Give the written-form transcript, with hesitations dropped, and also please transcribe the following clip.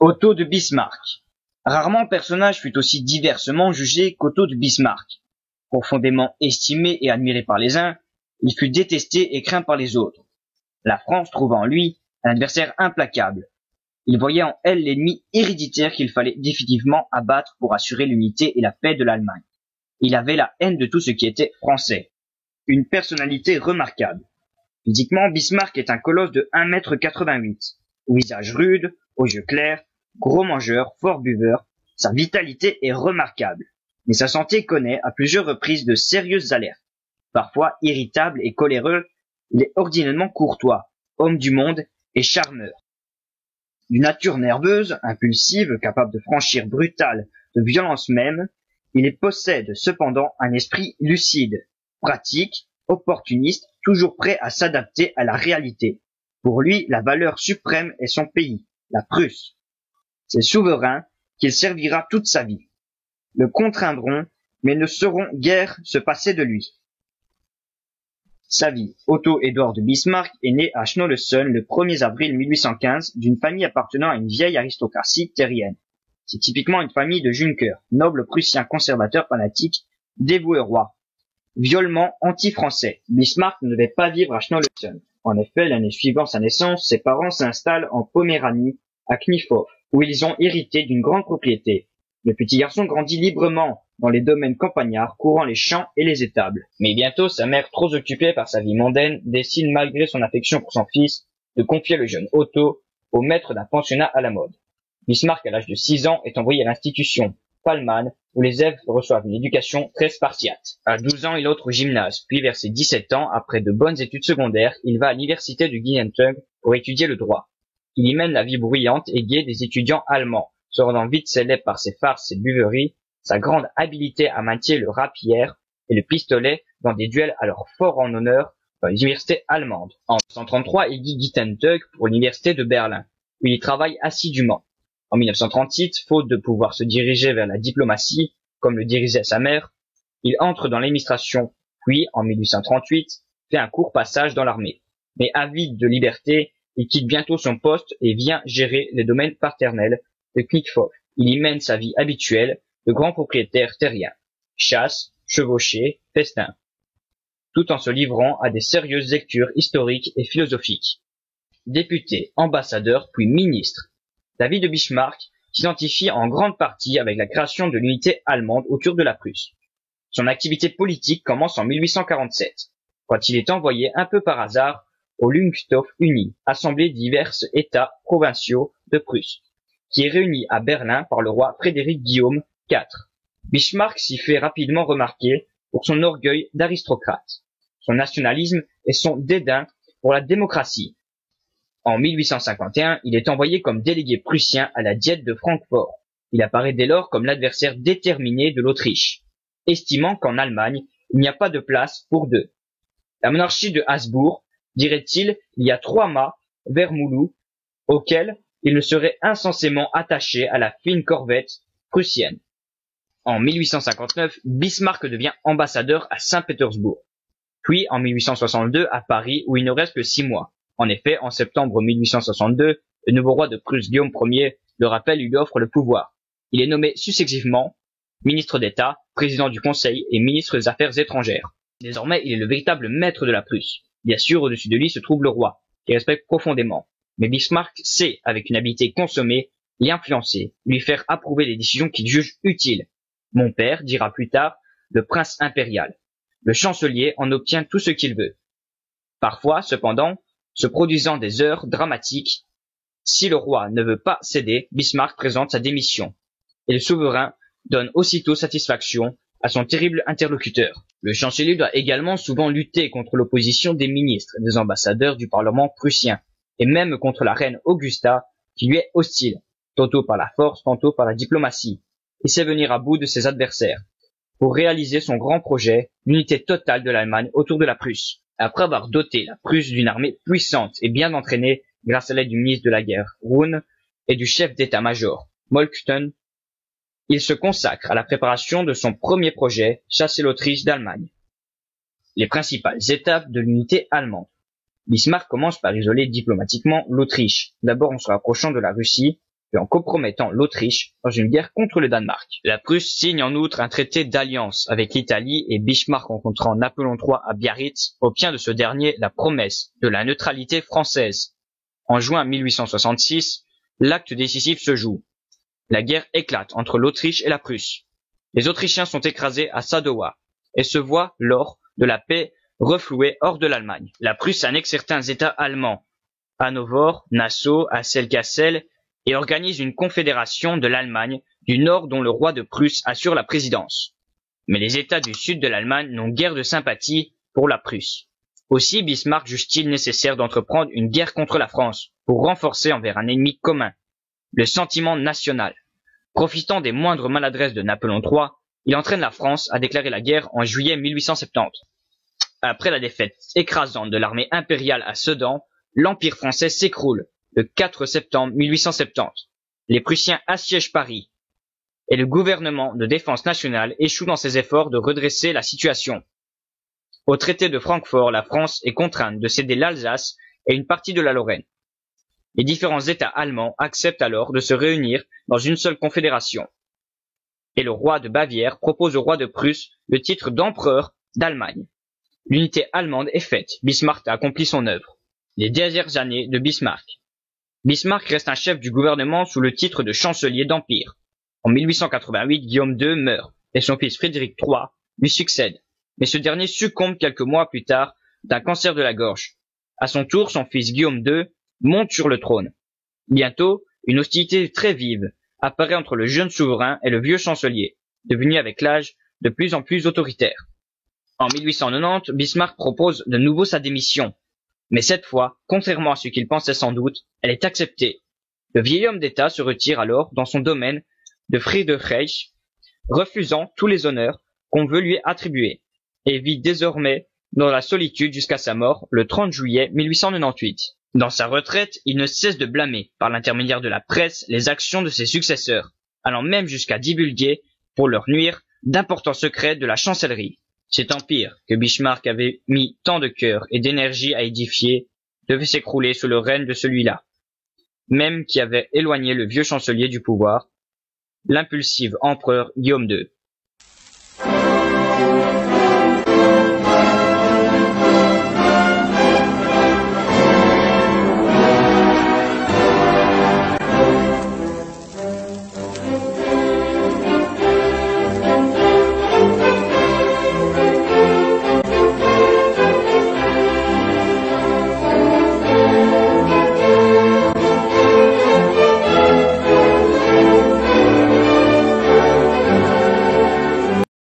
Otto de Bismarck. Rarement personnage fut aussi diversement jugé qu'Otto de Bismarck. Profondément estimé et admiré par les uns, il fut détesté et craint par les autres. La France trouva en lui un adversaire implacable. Il voyait en elle l'ennemi héréditaire qu'il fallait définitivement abattre pour assurer l'unité et la paix de l'Allemagne. Il avait la haine de tout ce qui était français. Une personnalité remarquable. Physiquement, Bismarck est un colosse de 1,88 m. Au visage rude, aux yeux clairs, gros mangeur, fort buveur, sa vitalité est remarquable. Mais sa santé connaît à plusieurs reprises de sérieuses alertes. Parfois irritable et coléreux, il est ordinairement courtois, homme du monde et charmeur. D'une nature nerveuse, impulsive, capable de franchir brutale, de violence même, il possède cependant un esprit lucide, pratique, opportuniste, toujours prêt à s'adapter à la réalité. Pour lui, la valeur suprême est son pays, la Prusse. Ses souverains, qu'il servira toute sa vie. Le contraindront, mais ne sauront guère se passer de lui. Sa vie. Otto Édouard de Bismarck est né à Schnolleson le 1er avril 1815 d'une famille appartenant à une vieille aristocratie terrienne. C'est typiquement une famille de Junker, noble prussien conservateur fanatique, dévoué au roi. Violemment anti-français, Bismarck ne devait pas vivre à Schnolleson. En effet, l'année suivant sa naissance, ses parents s'installent en Poméranie, à Kniefhof, où ils ont hérité d'une grande propriété. Le petit garçon grandit librement dans les domaines campagnards, courant les champs et les étables. Mais bientôt, sa mère, trop occupée par sa vie mondaine, décide, malgré son affection pour son fils, de confier le jeune Otto au maître d'un pensionnat à la mode. Bismarck, à l'âge de 6 ans, est envoyé à l'institution Pallmann, où les élèves reçoivent une éducation très spartiate. À 12 ans, il entre au gymnase, puis vers ses 17 ans, après de bonnes études secondaires, il va à l'université de Gießen pour étudier le droit. Il y mène la vie bruyante et gaie des étudiants allemands, se rendant vite célèbre par ses farces et buveries, sa grande habileté à manier le rapier et le pistolet dans des duels alors fort en honneur dans les universités allemandes. En 1933, il quitte Gießen pour l'université de Berlin, où il travaille assidûment. En 1938, faute de pouvoir se diriger vers la diplomatie, comme le dirigeait sa mère, il entre dans l'administration, puis, en 1838, fait un court passage dans l'armée. Mais avide de liberté, il quitte bientôt son poste et vient gérer les domaines paternels de Kniefhof. Il y mène sa vie habituelle de grand propriétaire terrien. Chasse, chevauchée, festin. Tout en se livrant à des sérieuses lectures historiques et philosophiques. Député, ambassadeur, puis ministre. La vie de Bismarck s'identifie en grande partie avec la création de l'unité allemande autour de la Prusse. Son activité politique commence en 1847, quand il est envoyé un peu par hasard au Lungstorf Uni, assemblée de divers États provinciaux de Prusse, qui est réunie à Berlin par le roi Frédéric Guillaume IV. Bismarck s'y fait rapidement remarquer pour son orgueil d'aristocrate, son nationalisme et son dédain pour la démocratie. En 1851, il est envoyé comme délégué prussien à la Diète de Francfort. Il apparaît dès lors comme l'adversaire déterminé de l'Autriche, estimant qu'en Allemagne, il n'y a pas de place pour deux. La monarchie de Habsbourg, dirait-il, il y a 3 mâts, vermoulus, auxquels il ne serait insensément attaché à la fine corvette prussienne. En 1859, Bismarck devient ambassadeur à Saint-Pétersbourg, puis en 1862 à Paris où il ne reste que 6 mois. En effet, en septembre 1862, le nouveau roi de Prusse Guillaume Ier le rappelle et lui offre le pouvoir. Il est nommé successivement ministre d'État, président du Conseil et ministre des Affaires étrangères. Désormais, il est le véritable maître de la Prusse. Bien sûr, au-dessus de lui se trouve le roi, qu'il respecte profondément. Mais Bismarck sait, avec une habileté consommée, l'y influencer, lui faire approuver les décisions qu'il juge utiles. Mon père, dira plus tard, le prince impérial. Le chancelier en obtient tout ce qu'il veut. Parfois, cependant, se produisant des heures dramatiques, si le roi ne veut pas céder, Bismarck présente sa démission, et le souverain donne aussitôt satisfaction à son terrible interlocuteur. Le chancelier doit également souvent lutter contre l'opposition des ministres, des ambassadeurs du Parlement prussien, et même contre la reine Augusta, qui lui est hostile, tantôt par la force, tantôt par la diplomatie, et sait venir à bout de ses adversaires, pour réaliser son grand projet, l'unité totale de l'Allemagne autour de la Prusse. Après avoir doté la Prusse d'une armée puissante et bien entraînée grâce à l'aide du ministre de la guerre, Roon, et du chef d'état-major, Moltke, il se consacre à la préparation de son premier projet, chasser l'Autriche d'Allemagne. Les principales étapes de l'unité allemande. Bismarck commence par isoler diplomatiquement l'Autriche, d'abord en se rapprochant de la Russie, et en compromettant l'Autriche dans une guerre contre le Danemark. La Prusse signe en outre un traité d'alliance avec l'Italie et Bismarck rencontrant Napoléon III à Biarritz obtient de ce dernier la promesse de la neutralité française. En juin 1866, l'acte décisif se joue. La guerre éclate entre l'Autriche et la Prusse. Les Autrichiens sont écrasés à Sadowa et se voient, lors de la paix, refloués hors de l'Allemagne. La Prusse annexe certains États allemands, Hanovre, Nassau, Alsace-Cassel, et organise une confédération de l'Allemagne du Nord dont le roi de Prusse assure la présidence. Mais les États du sud de l'Allemagne n'ont guère de sympathie pour la Prusse. Aussi Bismarck juge-t-il nécessaire d'entreprendre une guerre contre la France pour renforcer envers un ennemi commun le sentiment national. Profitant des moindres maladresses de Napoléon III, il entraîne la France à déclarer la guerre en juillet 1870. Après la défaite écrasante de l'armée impériale à Sedan, l'Empire français s'écroule le 4 septembre 1870. Les Prussiens assiègent Paris et le gouvernement de défense nationale échoue dans ses efforts de redresser la situation. Au traité de Francfort, la France est contrainte de céder l'Alsace et une partie de la Lorraine. Les différents États allemands acceptent alors de se réunir dans une seule confédération. Et le roi de Bavière propose au roi de Prusse le titre d'empereur d'Allemagne. L'unité allemande est faite, Bismarck a accompli son œuvre. Les dernières années de Bismarck. Bismarck reste un chef du gouvernement sous le titre de chancelier d'Empire. En 1888, Guillaume II meurt et son fils Frédéric III lui succède. Mais ce dernier succombe quelques mois plus tard d'un cancer de la gorge. À son tour, son fils Guillaume II monte sur le trône. Bientôt, une hostilité très vive apparaît entre le jeune souverain et le vieux chancelier, devenu avec l'âge de plus en plus autoritaire. En 1890, Bismarck propose de nouveau sa démission. Mais cette fois, contrairement à ce qu'il pensait sans doute, elle est acceptée. Le vieil homme d'État se retire alors dans son domaine de Friedrichsreich, refusant tous les honneurs qu'on veut lui attribuer, et vit désormais dans la solitude jusqu'à sa mort le 30 juillet 1898. Dans sa retraite, il ne cesse de blâmer, par l'intermédiaire de la presse, les actions de ses successeurs, allant même jusqu'à divulguer, pour leur nuire, d'importants secrets de la chancellerie. Cet empire, que Bismarck avait mis tant de cœur et d'énergie à édifier, devait s'écrouler sous le règne de celui-là, même qui avait éloigné le vieux chancelier du pouvoir, l'impulsif empereur Guillaume II.